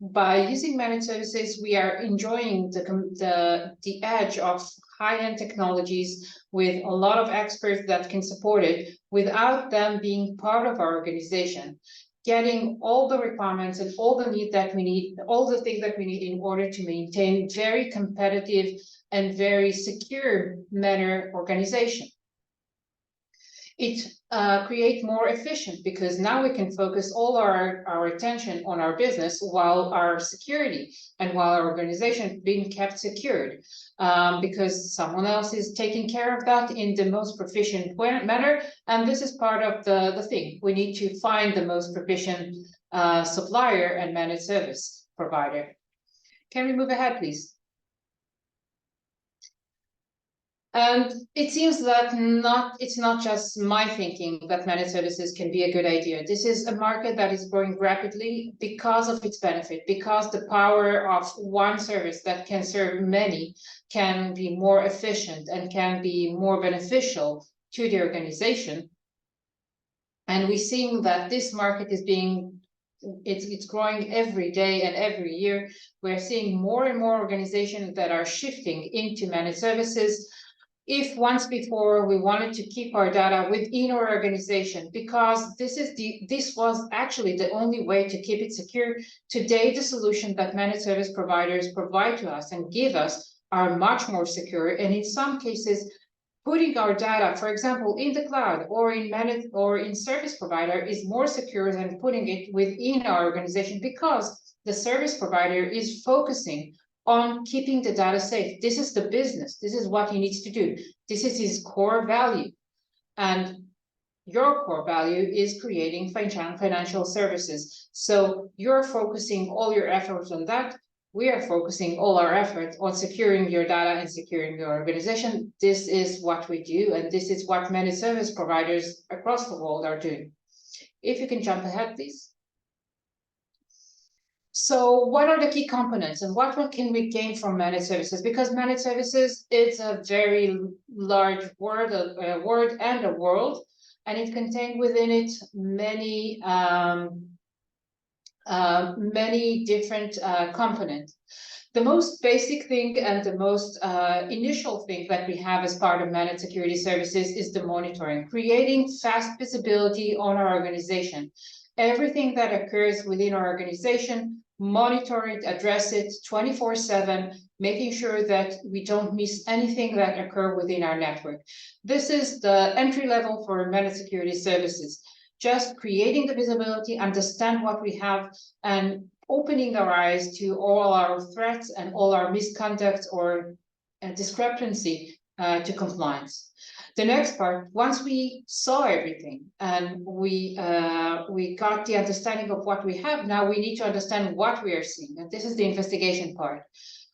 By using managed services, we are enjoying the edge of high-end technologies with a lot of experts that can support it without them being part of our organization, getting all the requirements and all the need that we need, all the things that we need in order to maintain very competitive and very secure manner organization. It creates more efficient, because now we can focus all our attention on our business while our security and while our organization being kept secured, because someone else is taking care of that in the most proficient manner. And this is part of the thing. We need to find the most proficient supplier and managed service provider. Can we move ahead, please? And it seems that it's not just my thinking that managed services can be a good idea. This is a market that is growing rapidly because of its benefit, because the power of one service that can serve many can be more efficient and can be more beneficial to the organization. And we're seeing that this market is it's growing every day and every year. We're seeing more and more organizations that are shifting into managed services. If once before we wanted to keep our data within our organization, because this was actually the only way to keep it secure, today the solution that managed service providers provide to us and give us are much more secure. And in some cases, putting our data, for example, in the cloud or in managed or in service provider is more secure than putting it within our organization, because the service provider is focusing on keeping the data safe. This is the business. This is what he needs to do. This is his core value. And your core value is creating financial services. So you're focusing all your efforts on that. We are focusing all our efforts on securing your data and securing your organization. This is what we do, and this is what managed service providers across the world are doing. If you can jump ahead, please. So what are the key components and what can we gain from managed services? Because managed services is a very large word and a world, and it contains within it many different components. The most basic thing and the most initial thing that we have as part of managed security services is the monitoring, creating fast visibility on our organization. Everything that occurs within our organization, monitor it, address it 24/7, making sure that we don't miss anything that occur within our network. This is the entry level for managed security services. Just creating the visibility, understand what we have, and opening our eyes to all our threats and all our misconduct or discrepancy to compliance. The next part, once we saw everything and we got the understanding of what we have, now we need to understand what we are seeing. And this is the investigation part.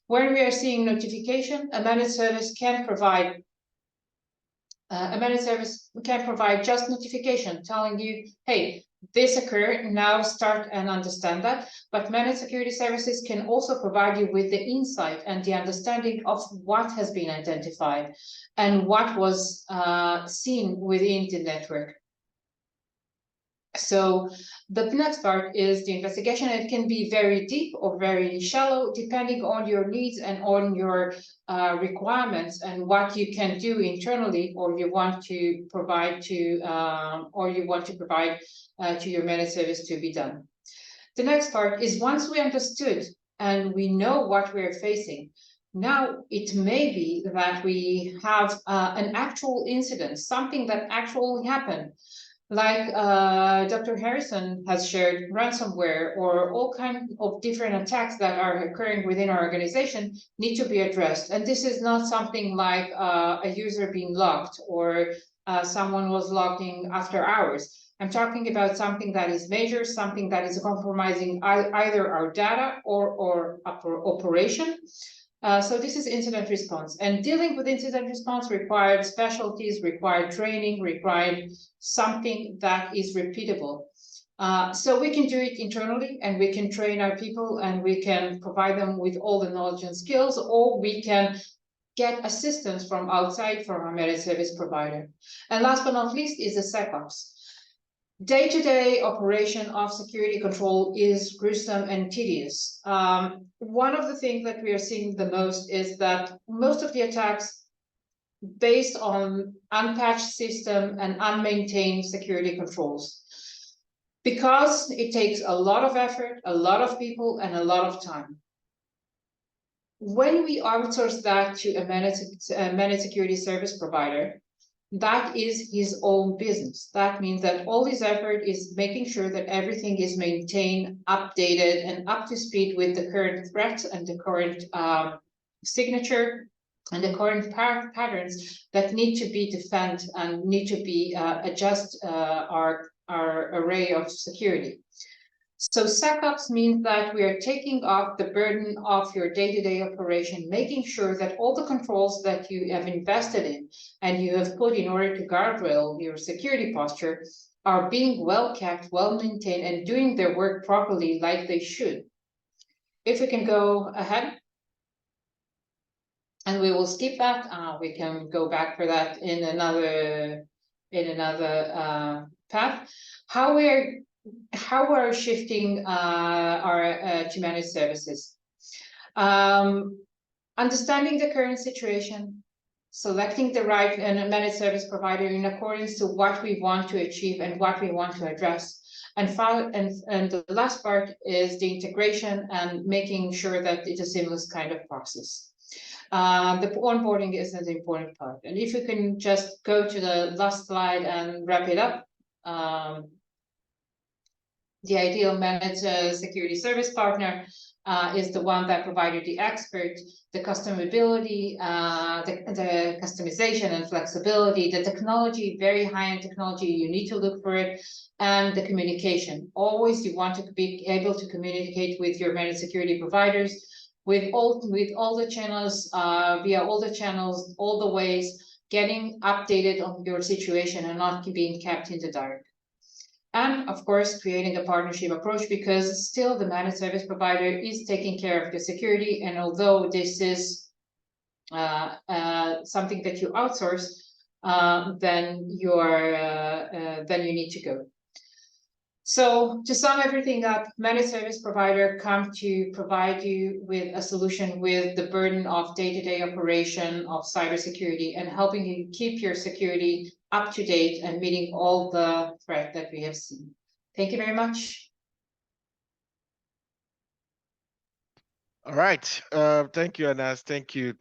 When we are seeing notification, a managed service can provide just notification telling you, hey, this occurred, now start and understand that. But managed security services can also provide you with the insight and the understanding of what has been identified and what was seen within the network. So the next part is the investigation. It can be very deep or very shallow, depending on your needs and on your requirements and what you can do internally, or you want to provide to, to your managed service to be done. The next part is once we understood and we know what we're facing, now it may be that we have an actual incident, something that actually happened. Like Dr. Harrison has shared, ransomware or all kinds of different attacks that are occurring within our organization need to be addressed. And this is not something like a user being locked or someone was logging after hours. I'm talking about something that is major, something that is compromising either our data or operation. So this is incident response, and dealing with incident response required specialties, required training, required something that is repeatable. So we can do it internally, and we can train our people, and we can provide them with all the knowledge and skills, or we can get assistance from outside, from our managed service provider. And last but not least is the SecOps. Day-to-day operation of security control is gruesome and tedious. One of the things that we are seeing the most is that most of the attacks based on unpatched system and unmaintained security controls, because it takes a lot of effort, a lot of people, and a lot of time. When we outsource that to a managed security service provider, that is his own business. That means that all his effort is making sure that everything is maintained, updated, and up to speed with the current threats and the current signature and the current patterns that need to be defended and need to be adjust our array of security. So SecOps means that we are taking off the burden of your day-to-day operation, making sure that all the controls that you have invested in and you have put in order to guardrail your security posture are being well kept, well maintained, and doing their work properly like they should. If we can go ahead, and we will skip that, we can go back for that in another path. How we're shifting our to managed services. Understanding the current situation, selecting the right managed service provider in accordance to what we want to achieve and what we want to address. And the last part is the integration and making sure that it's a seamless kind of process. The onboarding is an important part. And if you can just go to the last slide and wrap it up. The ideal managed security service partner is the one that provided the expert, the customability, the customization and flexibility, the technology, very high-end technology, you need to look for it, and the communication. Always you want to be able to communicate with your managed security providers, with all the channels, via all the channels, all the ways, getting updated on your situation and not being kept in the dark. And of course, creating a partnership approach, because still the managed service provider is taking care of the security. And although this is something that you outsource, then you need to go. So to sum everything up, managed service provider come to provide you with a solution with the burden of day-to-day operation of cybersecurity and helping you keep your security up to date and meeting all the threat that we have seen. Thank you very much. All right. Thank you, Anas. Thank you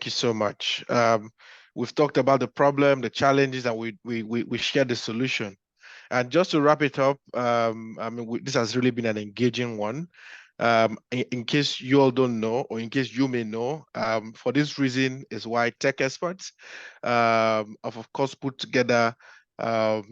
so much. We've talked about the problem, the challenges, and we shared the solution. And just to wrap it up, I mean, this has really been an engaging one. In case you all don't know, or in case you may know, for this reason is why tech experts, of course, put together a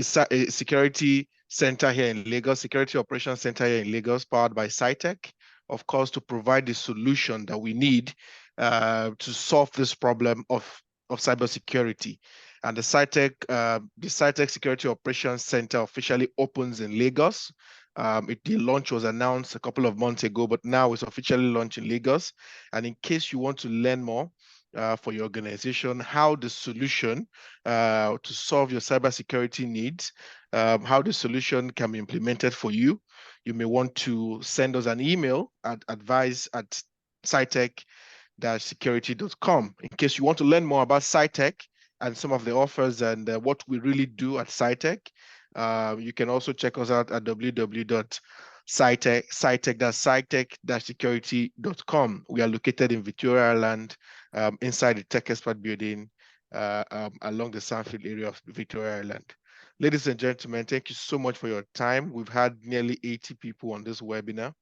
security center here in Lagos, security operations center here in Lagos, powered by Cytek, of course, to provide the solution that we need to solve this problem of cybersecurity. And the Cytek Security Operations Center officially opens in Lagos. The launch was announced a couple of months ago, but now it's officially launched in Lagos. And in case you want to learn more for your organization, how the solution to solve your cybersecurity needs, how the solution can be implemented for you, you may want to send us an email at advice@cytek-security.com. In case you want to learn more about Cytek and some of the offers and what we really do at Cytek, you can also check us out at www.cytek-security.com. We are located in Victoria Island, inside the Tech Expert building, along the Sandfield area of Victoria Island. Ladies and gentlemen, thank you so much for your time. We've had nearly 80 people on this webinar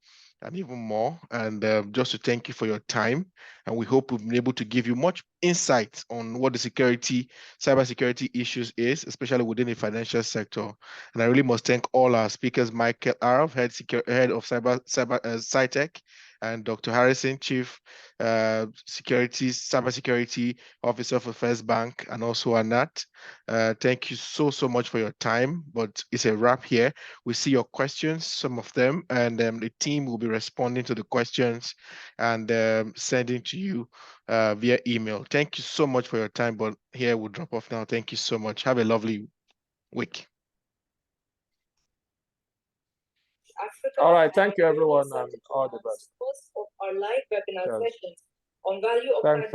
and even more. And just to thank you for your time. And we hope we've been able to give you much insight on what the cybersecurity issues is, especially within the financial sector. And I really must thank all our speakers, Michael Arov, head of Cytek, and Dr. Harrison, Chief Cybersecurity Officer for First Bank, and also Anat. Thank you so much for your time, but it's a wrap here. We see your questions, some of them, and the team will be responding to the questions and sending to you via email. Thank you so much for your time, but here we'll drop off now. Thank you so much. Have a lovely week. All right, thank you everyone, and all the best. Of our live webinar sessions on value of Thanks,